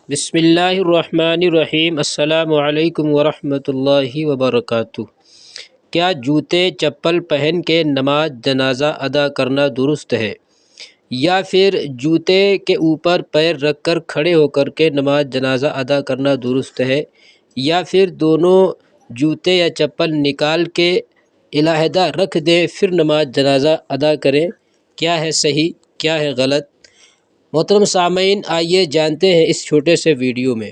بسم اللہ الرحمن الرحیم۔ السلام علیکم ورحمۃ اللہ وبرکاتہ۔ کیا جوتے چپل پہن کے نماز جنازہ ادا کرنا درست ہے، یا پھر جوتے کے اوپر پیر رکھ کر کھڑے ہو کر کے نماز جنازہ ادا کرنا درست ہے، یا پھر دونوں جوتے یا چپل نکال کے علیحدہ رکھ دیں پھر نماز جنازہ ادا کریں؟ کیا ہے صحیح، کیا ہے غلط؟ محترم سامعین، آئیے جانتے ہیں اس چھوٹے سے ویڈیو میں۔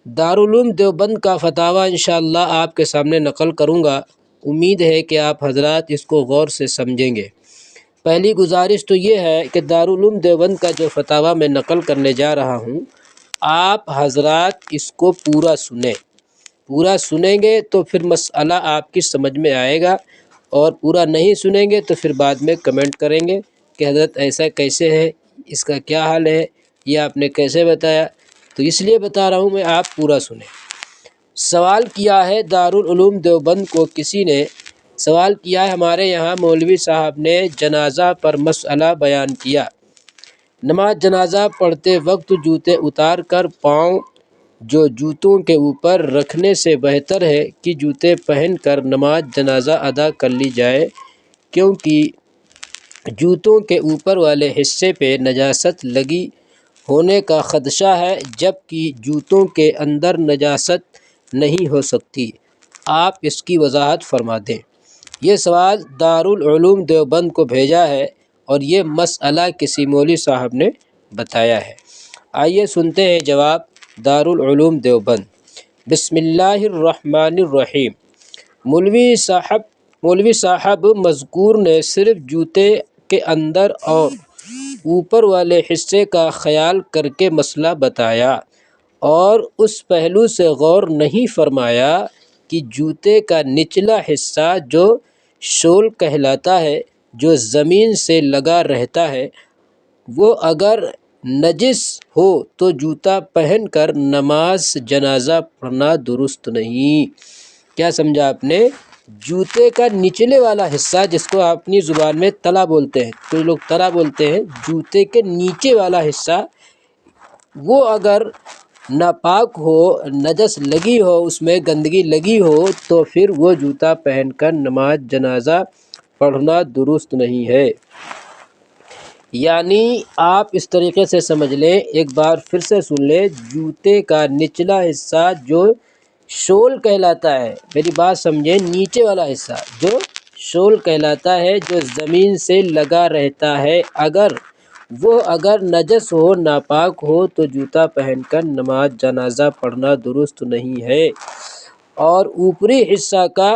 دارالعلوم دیوبند کا فتاویٰ انشاءاللہ آپ کے سامنے نقل کروں گا۔ امید ہے کہ آپ حضرات اس کو غور سے سمجھیں گے۔ پہلی گزارش تو یہ ہے کہ دارالعلوم دیوبند کا جو فتاویٰ میں نقل کرنے جا رہا ہوں، آپ حضرات اس کو پورا سنیں۔ پورا سنیں گے تو پھر مسئلہ آپ کی سمجھ میں آئے گا، اور پورا نہیں سنیں گے تو پھر بعد میں کمنٹ کریں گے کہ حضرت ایسا کیسے ہے، اس کا کیا حال ہے، یہ آپ نے کیسے بتایا؟ تو اس لیے بتا رہا ہوں میں، آپ پورا سنیں۔ سوال کیا ہے دارالعلوم دیوبند کو، کسی نے سوال کیا ہے، ہمارے یہاں مولوی صاحب نے جنازہ پر مسئلہ بیان کیا، نماز جنازہ پڑھتے وقت جوتے اتار کر پاؤں جو جوتوں کے اوپر رکھنے سے بہتر ہے کہ جوتے پہن کر نماز جنازہ ادا کر لی جائے، کیونکہ جوتوں کے اوپر والے حصے پہ نجاست لگی ہونے کا خدشہ ہے، جبکہ جوتوں کے اندر نجاست نہیں ہو سکتی۔ آپ اس کی وضاحت فرما دیں۔ یہ سوال دارالعلوم دیوبند کو بھیجا ہے، اور یہ مسئلہ کسی مولوی صاحب نے بتایا ہے۔ آئیے سنتے ہیں جواب دارالعلوم دیوبند۔ بسم اللہ الرحمن الرحیم۔ مولوی صاحب مذکور نے صرف جوتے کے اندر اور اوپر والے حصے کا خیال کر کے مسئلہ بتایا، اور اس پہلو سے غور نہیں فرمایا کہ جوتے کا نچلا حصہ جو شول کہلاتا ہے، جو زمین سے لگا رہتا ہے، وہ اگر نجس ہو تو جوتا پہن کر نماز جنازہ پڑھنا درست نہیں۔ کیا سمجھا آپ نے؟ جوتے کا نچلے والا حصہ، جس کو آپ اپنی زبان میں تلا بولتے ہیں، کچھ لوگ تلا بولتے ہیں، جوتے کے نیچے والا حصہ وہ اگر ناپاک ہو، نجس لگی ہو، اس میں گندگی لگی ہو، تو پھر وہ جوتا پہن کر نماز جنازہ پڑھنا درست نہیں ہے۔ یعنی آپ اس طریقے سے سمجھ لیں، ایک بار پھر سے سن لیں، جوتے کا نچلا حصہ جو شول کہلاتا ہے، میری بات سمجھیں، نیچے والا حصہ جو شول کہلاتا ہے، جو زمین سے لگا رہتا ہے، اگر نجس ہو، ناپاک ہو، تو جوتا پہن کر نماز جنازہ پڑھنا درست نہیں ہے۔ اور اوپری حصہ کا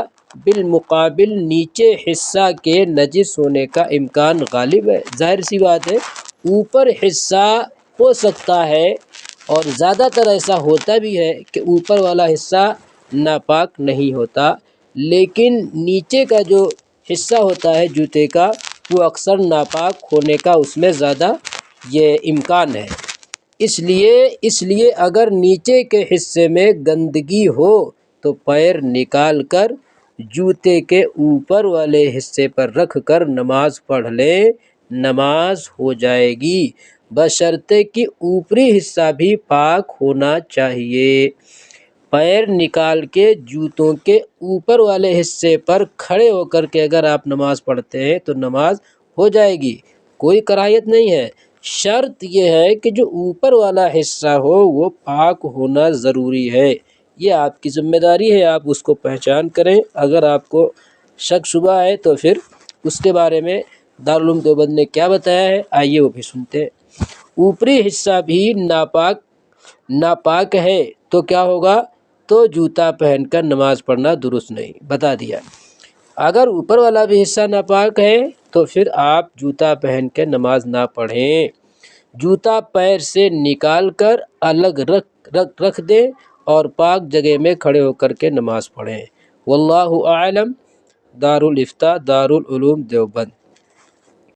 بالمقابل نیچے حصہ کے نجس ہونے کا امکان غالب ہے۔ ظاہر سی بات ہے، اوپر حصہ ہو سکتا ہے، اور زیادہ تر ایسا ہوتا بھی ہے کہ اوپر والا حصہ ناپاک نہیں ہوتا، لیکن نیچے کا جو حصہ ہوتا ہے جوتے کا، وہ اکثر ناپاک ہونے کا اس میں زیادہ یہ امکان ہے۔ اس لیے اگر نیچے کے حصے میں گندگی ہو تو پیر نکال کر جوتے کے اوپر والے حصے پر رکھ کر نماز پڑھ لیں، نماز ہو جائے گی، بشرطے کہ اوپری حصہ بھی پاک ہونا چاہیے۔ پیر نکال کے جوتوں کے اوپر والے حصے پر کھڑے ہو کر کے اگر آپ نماز پڑھتے ہیں تو نماز ہو جائے گی، کوئی کراہیت نہیں ہے۔ شرط یہ ہے کہ جو اوپر والا حصہ ہو وہ پاک ہونا ضروری ہے۔ یہ آپ کی ذمہ داری ہے، آپ اس کو پہچان کریں۔ اگر آپ کو شک شبہ ہے تو پھر اس کے بارے میں دارالعلوم دیوبند نے کیا بتایا ہے، آئیے وہ بھی سنتے ہیں۔ اوپری حصہ بھی ناپاک ہے تو کیا ہوگا؟ تو جوتا پہن کر نماز پڑھنا درست نہیں، بتا دیا۔ اگر اوپر والا بھی حصہ ناپاک ہے تو پھر آپ جوتا پہن کے نماز نہ پڑھیں، جوتا پیر سے نکال کر الگ رکھ دیں، اور پاک جگہ میں کھڑے ہو کر کے نماز پڑھیں۔ واللہ اعلم۔ دارالفتاء دارالعلوم دیوبند۔